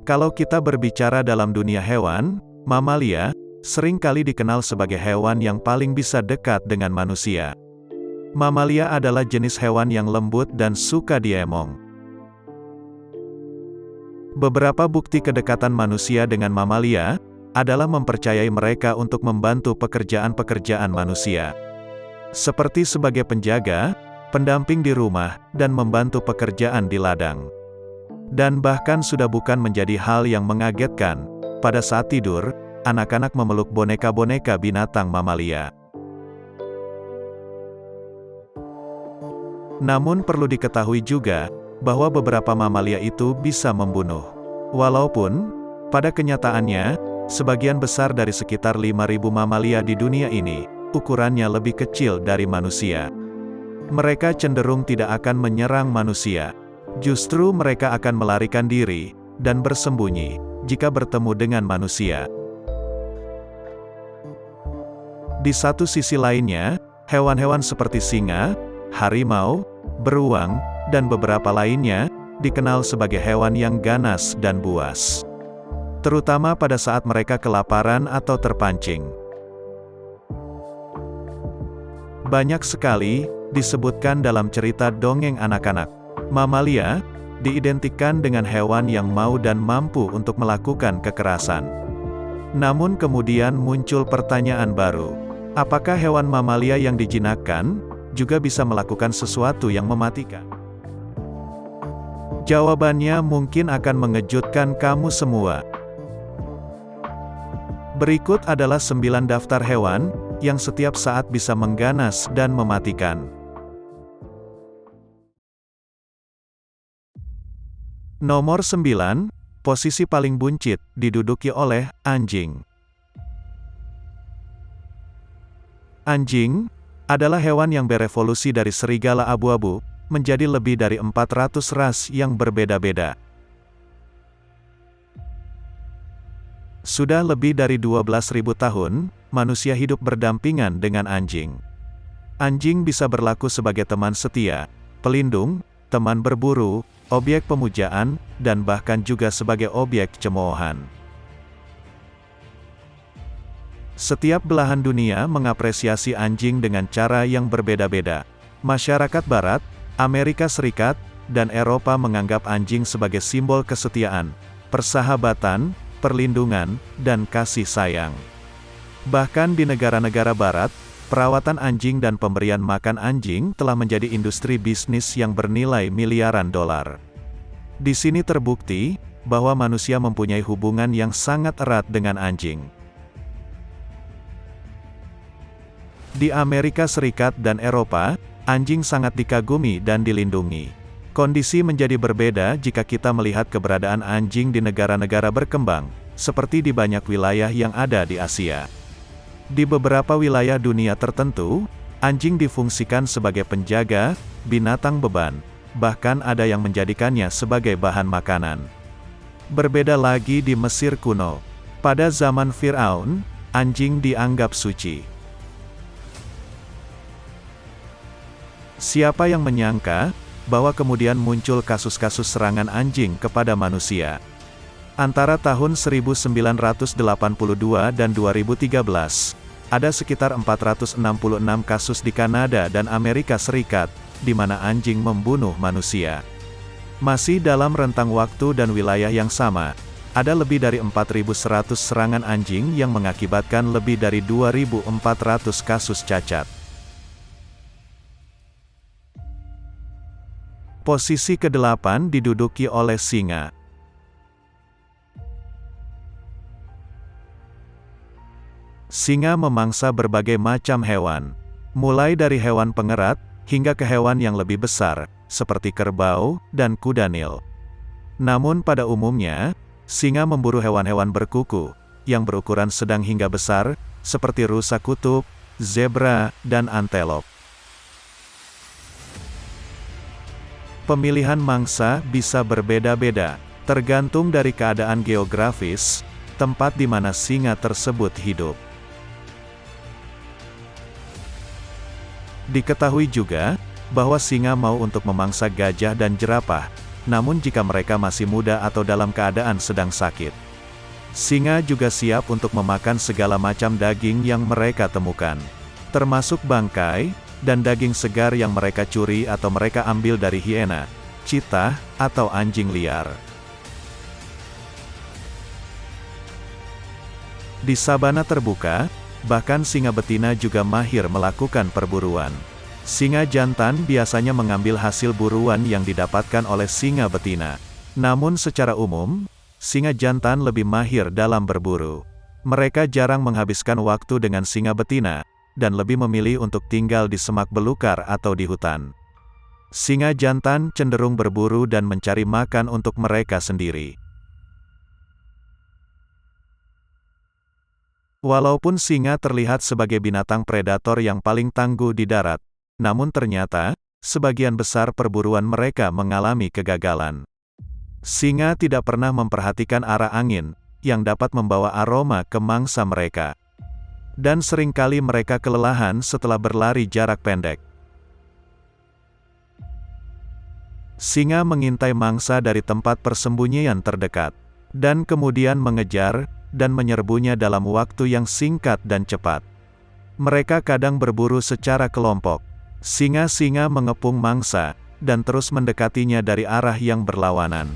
Kalau kita berbicara dalam dunia hewan, mamalia sering kali dikenal sebagai hewan yang paling bisa dekat dengan manusia. Mamalia adalah jenis hewan yang lembut dan suka diemong. Beberapa bukti kedekatan manusia dengan mamalia adalah mempercayai mereka untuk membantu pekerjaan-pekerjaan manusia. Seperti sebagai penjaga, pendamping di rumah, dan membantu pekerjaan di ladang. Dan bahkan sudah bukan menjadi hal yang mengagetkan, pada saat tidur, anak-anak memeluk boneka-boneka binatang mamalia. Namun perlu diketahui juga, bahwa beberapa mamalia itu bisa membunuh. Walaupun, pada kenyataannya, sebagian besar dari sekitar 5.000 mamalia di dunia ini, ukurannya lebih kecil dari manusia. Mereka cenderung tidak akan menyerang manusia. Justru mereka akan melarikan diri, dan bersembunyi, jika bertemu dengan manusia. Di satu sisi lainnya, hewan-hewan seperti singa, harimau, beruang, dan beberapa lainnya, dikenal sebagai hewan yang ganas dan buas. Terutama pada saat mereka kelaparan atau terpancing. Banyak sekali disebutkan dalam cerita dongeng anak-anak. Mamalia diidentikan dengan hewan yang mau dan mampu untuk melakukan kekerasan. Namun kemudian muncul pertanyaan baru. Apakah hewan mamalia yang dijinakkan juga bisa melakukan sesuatu yang mematikan? Jawabannya mungkin akan mengejutkan kamu semua. Berikut adalah 9 daftar hewan yang setiap saat bisa mengganas dan mematikan. Nomor 9, posisi paling buncit, diduduki oleh anjing. Anjing adalah hewan yang berevolusi dari serigala abu-abu, menjadi lebih dari 400 ras yang berbeda-beda. Sudah lebih dari 12.000 tahun, manusia hidup berdampingan dengan anjing. Anjing bisa berlaku sebagai teman setia, pelindung, teman berburu, objek pemujaan, dan bahkan juga sebagai objek cemoohan. Setiap belahan dunia mengapresiasi anjing dengan cara yang berbeda-beda. Masyarakat Barat, Amerika Serikat, dan Eropa menganggap anjing sebagai simbol kesetiaan, persahabatan, perlindungan, dan kasih sayang. Bahkan di negara-negara Barat, perawatan anjing dan pemberian makan anjing telah menjadi industri bisnis yang bernilai miliaran dolar. Di sini terbukti bahwa manusia mempunyai hubungan yang sangat erat dengan anjing. Di Amerika Serikat dan Eropa, anjing sangat dikagumi dan dilindungi. Kondisi menjadi berbeda jika kita melihat keberadaan anjing di negara-negara berkembang, seperti di banyak wilayah yang ada di Asia. Di beberapa wilayah dunia tertentu, anjing difungsikan sebagai penjaga, binatang beban, bahkan ada yang menjadikannya sebagai bahan makanan. Berbeda lagi di Mesir kuno. Pada zaman Fir'aun, anjing dianggap suci. Siapa yang menyangka bahwa kemudian muncul kasus-kasus serangan anjing kepada manusia? Antara tahun 1982 dan 2013, ada sekitar 466 kasus di Kanada dan Amerika Serikat, di mana anjing membunuh manusia. Masih dalam rentang waktu dan wilayah yang sama, ada lebih dari 4.100 serangan anjing yang mengakibatkan lebih dari 2.400 kasus cacat. Posisi ke-8 diduduki oleh singa. Singa memangsa berbagai macam hewan, mulai dari hewan pengerat, hingga ke hewan yang lebih besar, seperti kerbau, dan kuda Nil. Namun pada umumnya, singa memburu hewan-hewan berkuku, yang berukuran sedang hingga besar, seperti rusa kutub, zebra, dan antelop. Pemilihan mangsa bisa berbeda-beda, tergantung dari keadaan geografis, tempat di mana singa tersebut hidup. Diketahui juga, bahwa singa mau untuk memangsa gajah dan jerapah, namun jika mereka masih muda atau dalam keadaan sedang sakit. Singa juga siap untuk memakan segala macam daging yang mereka temukan, termasuk bangkai, dan daging segar yang mereka curi atau mereka ambil dari hiena, cheetah, atau anjing liar. Di sabana terbuka, bahkan singa betina juga mahir melakukan perburuan. Singa jantan biasanya mengambil hasil buruan yang didapatkan oleh singa betina. Namun secara umum, singa jantan lebih mahir dalam berburu. Mereka jarang menghabiskan waktu dengan singa betina, dan lebih memilih untuk tinggal di semak belukar atau di hutan. Singa jantan cenderung berburu dan mencari makan untuk mereka sendiri. Walaupun singa terlihat sebagai binatang predator yang paling tangguh di darat, namun ternyata, sebagian besar perburuan mereka mengalami kegagalan. Singa tidak pernah memperhatikan arah angin, yang dapat membawa aroma ke mangsa mereka. Dan seringkali mereka kelelahan setelah berlari jarak pendek. Singa mengintai mangsa dari tempat persembunyian terdekat, dan kemudian mengejar, dan menyerbunya dalam waktu yang singkat dan cepat. Mereka kadang berburu secara kelompok. Singa-singa mengepung mangsa, dan terus mendekatinya dari arah yang berlawanan.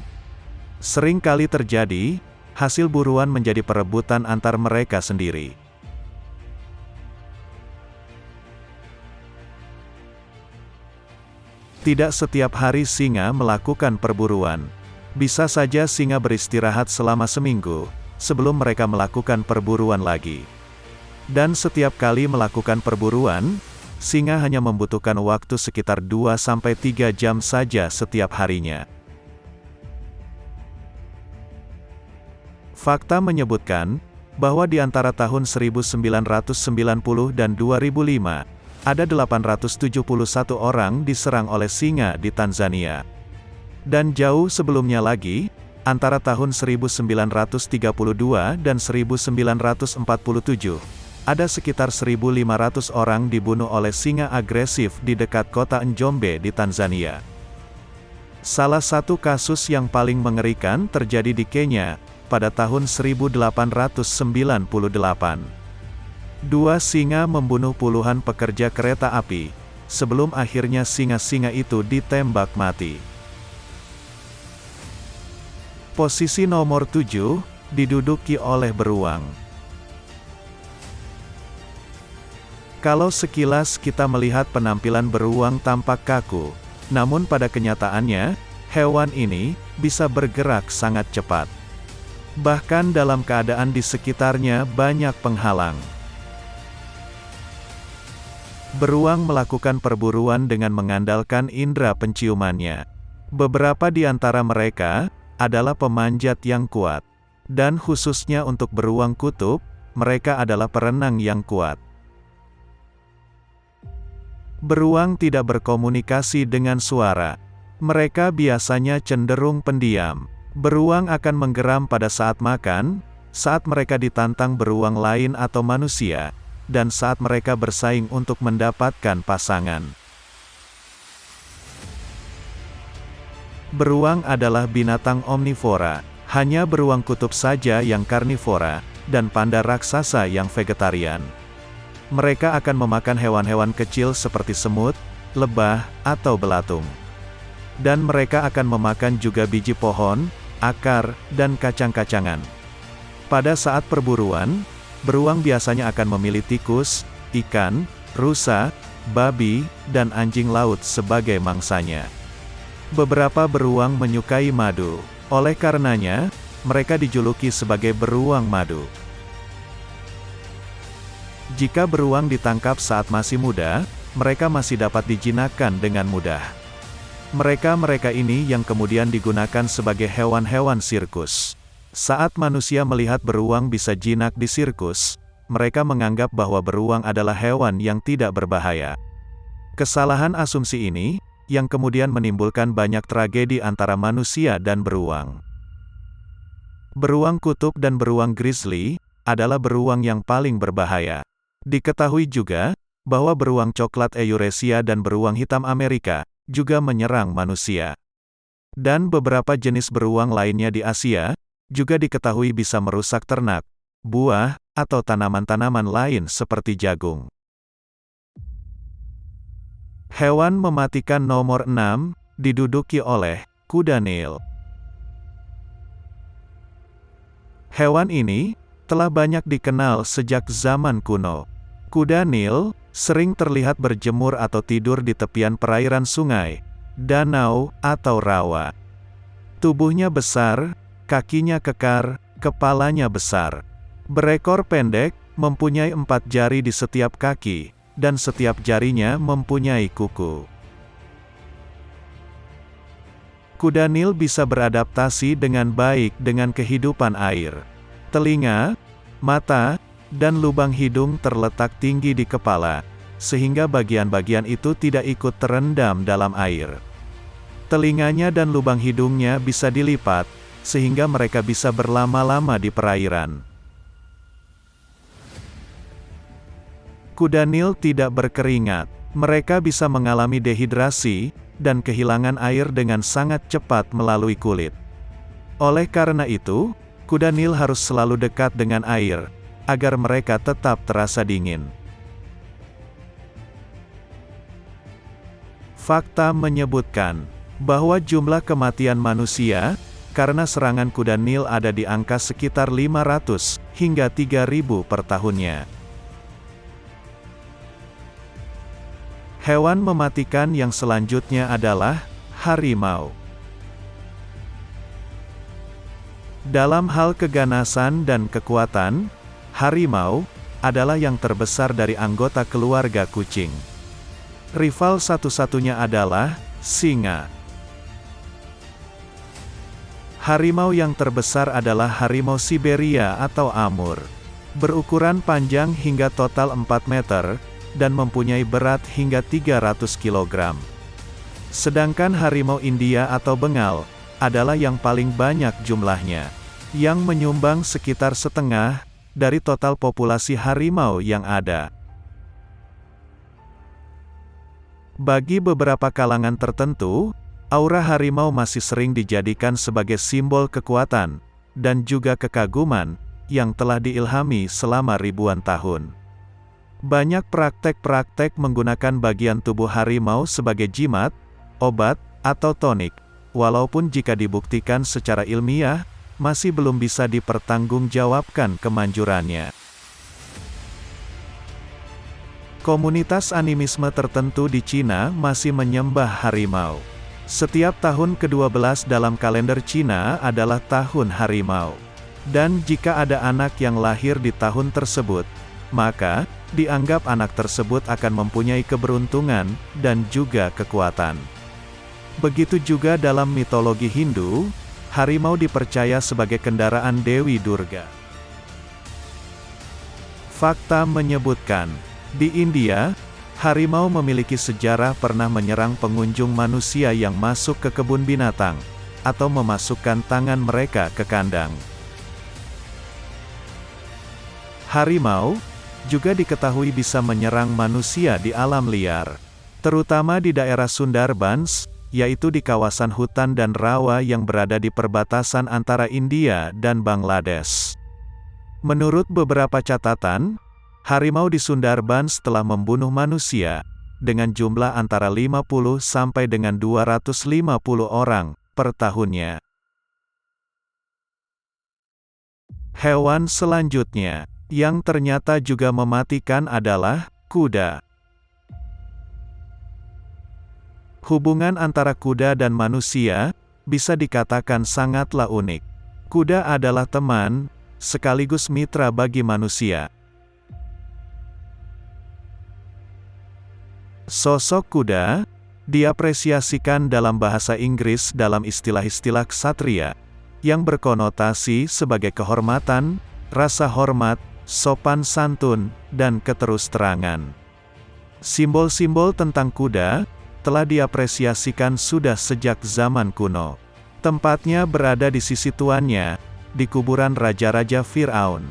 Sering kali terjadi, hasil buruan menjadi perebutan antar mereka sendiri. Tidak setiap hari singa melakukan perburuan. Bisa saja singa beristirahat selama seminggu, sebelum mereka melakukan perburuan lagi. Dan setiap kali melakukan perburuan, singa hanya membutuhkan waktu sekitar 2-3 jam saja setiap harinya. Fakta menyebutkan, bahwa di antara tahun 1990 dan 2005, ada 871 orang diserang oleh singa di Tanzania. Dan jauh sebelumnya lagi, antara tahun 1932 dan 1947, ada sekitar 1.500 orang dibunuh oleh singa agresif di dekat kota Njombe di Tanzania. Salah satu kasus yang paling mengerikan terjadi di Kenya, pada tahun 1898. Dua singa membunuh puluhan pekerja kereta api, sebelum akhirnya singa-singa itu ditembak mati. Posisi nomor 7, diduduki oleh beruang. Kalau sekilas kita melihat penampilan beruang tampak kaku, namun pada kenyataannya, hewan ini bisa bergerak sangat cepat. Bahkan dalam keadaan di sekitarnya banyak penghalang. Beruang melakukan perburuan dengan mengandalkan indera penciumannya. Beberapa di antara mereka adalah pemanjat yang kuat. Dan khususnya untuk beruang kutub, mereka adalah perenang yang kuat. Beruang tidak berkomunikasi dengan suara. Mereka biasanya cenderung pendiam. Beruang akan menggeram pada saat makan, saat mereka ditantang beruang lain atau manusia, dan saat mereka bersaing untuk mendapatkan pasangan. Beruang adalah binatang omnivora, hanya beruang kutub saja yang karnivora, dan panda raksasa yang vegetarian. Mereka akan memakan hewan-hewan kecil seperti semut, lebah, atau belatung. Dan mereka akan memakan juga biji pohon, akar, dan kacang-kacangan. Pada saat perburuan, beruang biasanya akan memilih tikus, ikan, rusa, babi, dan anjing laut sebagai mangsanya. Beberapa beruang menyukai madu, oleh karenanya, mereka dijuluki sebagai beruang madu. Jika beruang ditangkap saat masih muda, mereka masih dapat dijinakkan dengan mudah. Mereka ini yang kemudian digunakan sebagai hewan-hewan sirkus. Saat manusia melihat beruang bisa jinak di sirkus, mereka menganggap bahwa beruang adalah hewan yang tidak berbahaya. Kesalahan asumsi ini, yang kemudian menimbulkan banyak tragedi antara manusia dan beruang. Beruang kutub dan beruang grizzly adalah beruang yang paling berbahaya. Diketahui juga, bahwa beruang coklat Eurasia dan beruang hitam Amerika juga menyerang manusia. Dan beberapa jenis beruang lainnya di Asia, juga diketahui bisa merusak ternak, buah, atau tanaman-tanaman lain seperti jagung. Hewan mematikan nomor 6, diduduki oleh kuda Nil. Hewan ini telah banyak dikenal sejak zaman kuno. Kuda Nil sering terlihat berjemur atau tidur di tepian perairan sungai, danau, atau rawa. Tubuhnya besar, kakinya kekar, kepalanya besar. Berekor pendek, mempunyai 4 jari di setiap kaki, dan setiap jarinya mempunyai kuku. Kuda Nil bisa beradaptasi dengan baik dengan kehidupan air. Telinga, mata, dan lubang hidung terletak tinggi di kepala, sehingga bagian-bagian itu tidak ikut terendam dalam air. Telinganya dan lubang hidungnya bisa dilipat, sehingga mereka bisa berlama-lama di perairan. Kuda Nil tidak berkeringat. Mereka bisa mengalami dehidrasi, dan kehilangan air dengan sangat cepat melalui kulit. Oleh karena itu, kuda Nil harus selalu dekat dengan air, agar mereka tetap terasa dingin. Fakta menyebutkan bahwa jumlah kematian manusia karena serangan kuda Nil ada di angka sekitar 500 hingga 3.000 per tahunnya. Hewan mematikan yang selanjutnya adalah harimau. Dalam hal keganasan dan kekuatan, harimau adalah yang terbesar dari anggota keluarga kucing. Rival satu-satunya adalah singa. Harimau yang terbesar adalah harimau Siberia atau Amur. Berukuran panjang hingga total 4 meter, dan mempunyai berat hingga 300 kg. Sedangkan harimau India atau Bengal adalah yang paling banyak jumlahnya, yang menyumbang sekitar setengah dari total populasi harimau yang ada. Bagi beberapa kalangan tertentu, aura harimau masih sering dijadikan sebagai simbol kekuatan dan juga kekaguman yang telah diilhami selama ribuan tahun. Banyak praktek-praktek menggunakan bagian tubuh harimau sebagai jimat, obat, atau tonik, walaupun jika dibuktikan secara ilmiah, masih belum bisa dipertanggungjawabkan kemanjurannya. Komunitas animisme tertentu di Cina masih menyembah harimau. Setiap tahun ke-12 dalam kalender Cina adalah tahun harimau. Dan jika ada anak yang lahir di tahun tersebut, maka dianggap anak tersebut akan mempunyai keberuntungan dan juga kekuatan. Begitu juga dalam mitologi Hindu, harimau dipercaya sebagai kendaraan Dewi Durga. Fakta menyebutkan, di India, harimau memiliki sejarah pernah menyerang pengunjung manusia yang masuk ke kebun binatang, atau memasukkan tangan mereka ke kandang. Harimau juga diketahui bisa menyerang manusia di alam liar, terutama di daerah Sundarbans, yaitu di kawasan hutan dan rawa yang berada di perbatasan antara India dan Bangladesh. Menurut beberapa catatan, harimau di Sundarbans telah membunuh manusia, dengan jumlah antara 50 sampai dengan 250 orang per tahunnya. Hewan selanjutnya yang ternyata juga mematikan adalah kuda. Hubungan antara kuda dan manusia bisa dikatakan sangatlah unik. Kuda adalah teman, sekaligus mitra bagi manusia. Sosok kuda diapresiasikan dalam bahasa Inggris dalam istilah-istilah ksatria, yang berkonotasi sebagai kehormatan, rasa hormat, sopan santun, dan keterus-terangan. Simbol-simbol tentang kuda telah diapresiasikan sudah sejak zaman kuno. Tempatnya berada di sisi tuannya, di kuburan raja-raja Firaun.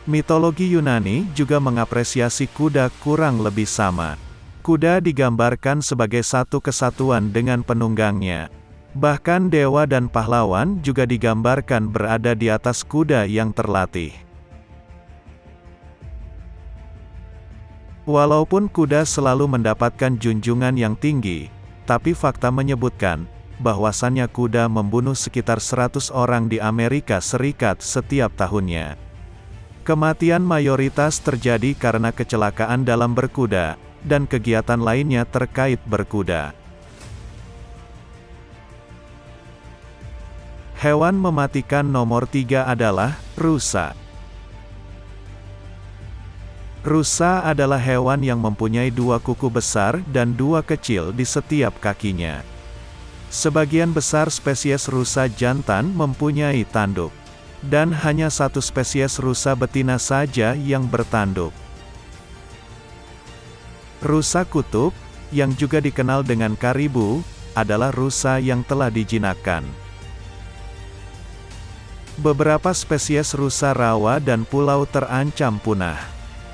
Mitologi Yunani juga mengapresiasi kuda kurang lebih sama. Kuda digambarkan sebagai satu kesatuan dengan penunggangnya. Bahkan dewa dan pahlawan juga digambarkan berada di atas kuda yang terlatih. Walaupun kuda selalu mendapatkan junjungan yang tinggi, tapi fakta menyebutkan bahwasannya kuda membunuh sekitar 100 orang di Amerika Serikat setiap tahunnya. Kematian mayoritas terjadi karena kecelakaan dalam berkuda, dan kegiatan lainnya terkait berkuda. Hewan mematikan nomor 3 adalah rusa. Rusa adalah hewan yang mempunyai 2 kuku besar dan 2 kecil di setiap kakinya. Sebagian besar spesies rusa jantan mempunyai tanduk. Dan hanya 1 spesies rusa betina saja yang bertanduk. Rusa kutub, yang juga dikenal dengan karibu, adalah rusa yang telah dijinakkan. Beberapa spesies rusa rawa dan pulau terancam punah.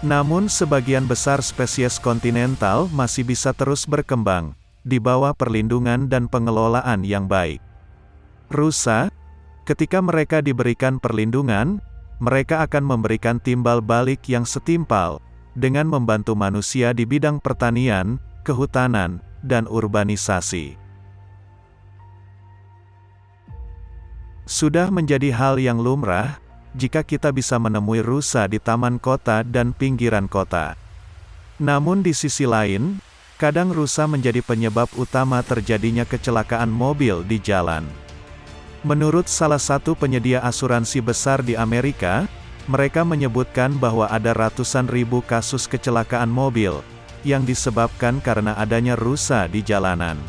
Namun sebagian besar spesies kontinental masih bisa terus berkembang, di bawah perlindungan dan pengelolaan yang baik. Rusa, ketika mereka diberikan perlindungan, mereka akan memberikan timbal balik yang setimpal, dengan membantu manusia di bidang pertanian, kehutanan, dan urbanisasi. Sudah menjadi hal yang lumrah, jika kita bisa menemui rusa di taman kota dan pinggiran kota. Namun di sisi lain, kadang rusa menjadi penyebab utama terjadinya kecelakaan mobil di jalan. Menurut salah satu penyedia asuransi besar di Amerika, mereka menyebutkan bahwa ada ratusan ribu kasus kecelakaan mobil, yang disebabkan karena adanya rusa di jalanan.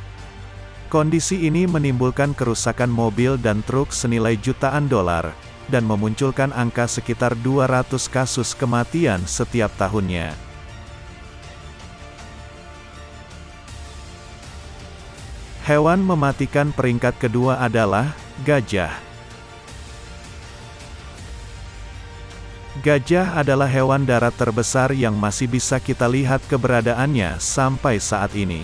Kondisi ini menimbulkan kerusakan mobil dan truk senilai jutaan dolar, dan memunculkan angka sekitar 200 kasus kematian setiap tahunnya. Hewan mematikan peringkat kedua adalah gajah. Gajah adalah hewan darat terbesar yang masih bisa kita lihat keberadaannya sampai saat ini.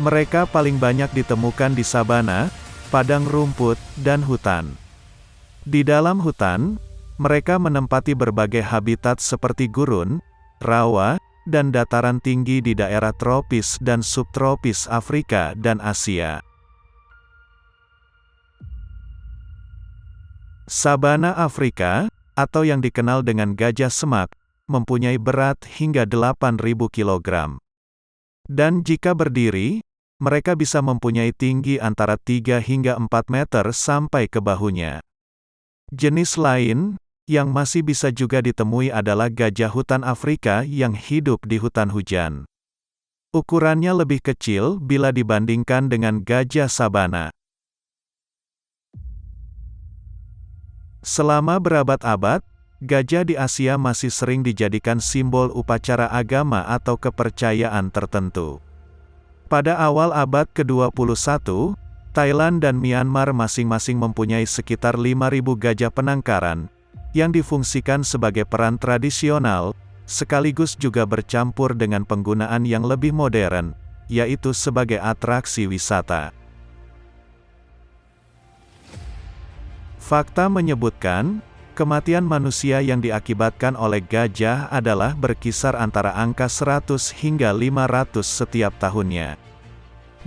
Mereka paling banyak ditemukan di sabana, padang rumput, dan hutan. Di dalam hutan, mereka menempati berbagai habitat seperti gurun, rawa, dan dataran tinggi di daerah tropis dan subtropis Afrika dan Asia. Sabana Afrika, atau yang dikenal dengan gajah semak, mempunyai berat hingga 8.000 kg. Dan jika berdiri, mereka bisa mempunyai tinggi antara 3 hingga 4 meter sampai ke bahunya. Jenis lain, yang masih bisa juga ditemui adalah gajah hutan Afrika yang hidup di hutan hujan. Ukurannya lebih kecil bila dibandingkan dengan gajah sabana. Selama berabad-abad, gajah di Asia masih sering dijadikan simbol upacara agama atau kepercayaan tertentu. Pada awal abad ke-21, Thailand dan Myanmar masing-masing mempunyai sekitar 5.000 gajah penangkaran, yang difungsikan sebagai peran tradisional, sekaligus juga bercampur dengan penggunaan yang lebih modern, yaitu sebagai atraksi wisata. Fakta menyebutkan, kematian manusia yang diakibatkan oleh gajah adalah berkisar antara angka 100 hingga 500 setiap tahunnya.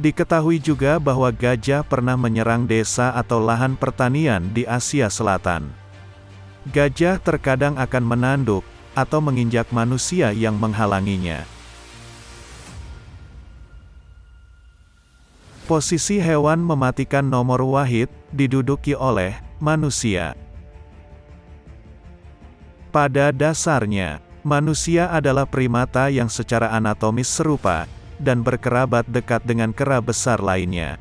Diketahui juga bahwa gajah pernah menyerang desa atau lahan pertanian di Asia Selatan. Gajah terkadang akan menanduk, atau menginjak manusia yang menghalanginya. Posisi hewan mematikan nomor wahid, diduduki oleh manusia. Pada dasarnya, manusia adalah primata yang secara anatomis serupa, dan berkerabat dekat dengan kera besar lainnya.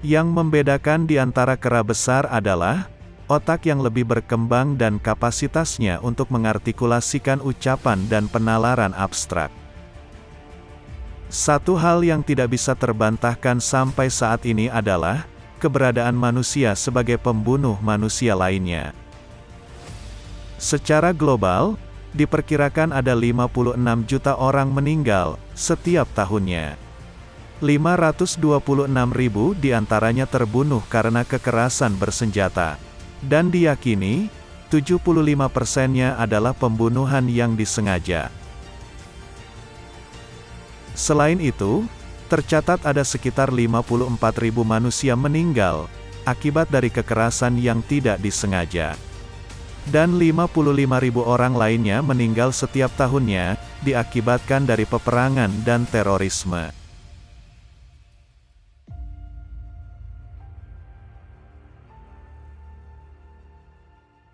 Yang membedakan di antara kera besar adalah otak yang lebih berkembang dan kapasitasnya untuk mengartikulasikan ucapan dan penalaran abstrak. Satu hal yang tidak bisa terbantahkan sampai saat ini adalah keberadaan manusia sebagai pembunuh manusia lainnya. Secara global, diperkirakan ada 56 juta orang meninggal setiap tahunnya. 526.000 diantaranya terbunuh karena kekerasan bersenjata. Dan diyakini, 75%-nya adalah pembunuhan yang disengaja. Selain itu, tercatat ada sekitar 54.000 manusia meninggal akibat dari kekerasan yang tidak disengaja. Dan 55.000 orang lainnya meninggal setiap tahunnya, diakibatkan dari peperangan dan terorisme.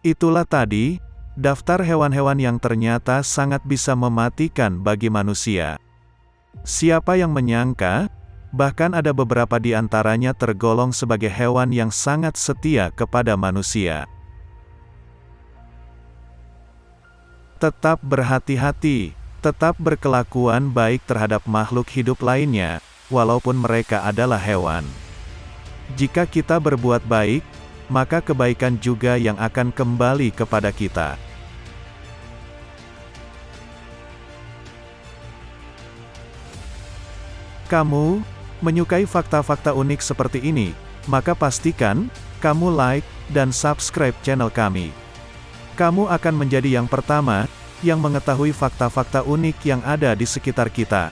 Itulah tadi, daftar hewan-hewan yang ternyata sangat bisa mematikan bagi manusia. Siapa yang menyangka, bahkan ada beberapa di antaranya tergolong sebagai hewan yang sangat setia kepada manusia. Tetap berhati-hati, tetap berkelakuan baik terhadap makhluk hidup lainnya, walaupun mereka adalah hewan. Jika kita berbuat baik, maka kebaikan juga yang akan kembali kepada kita. Kamu menyukai fakta-fakta unik seperti ini, maka pastikan kamu like dan subscribe channel kami. Kamu akan menjadi yang pertama yang mengetahui fakta-fakta unik yang ada di sekitar kita.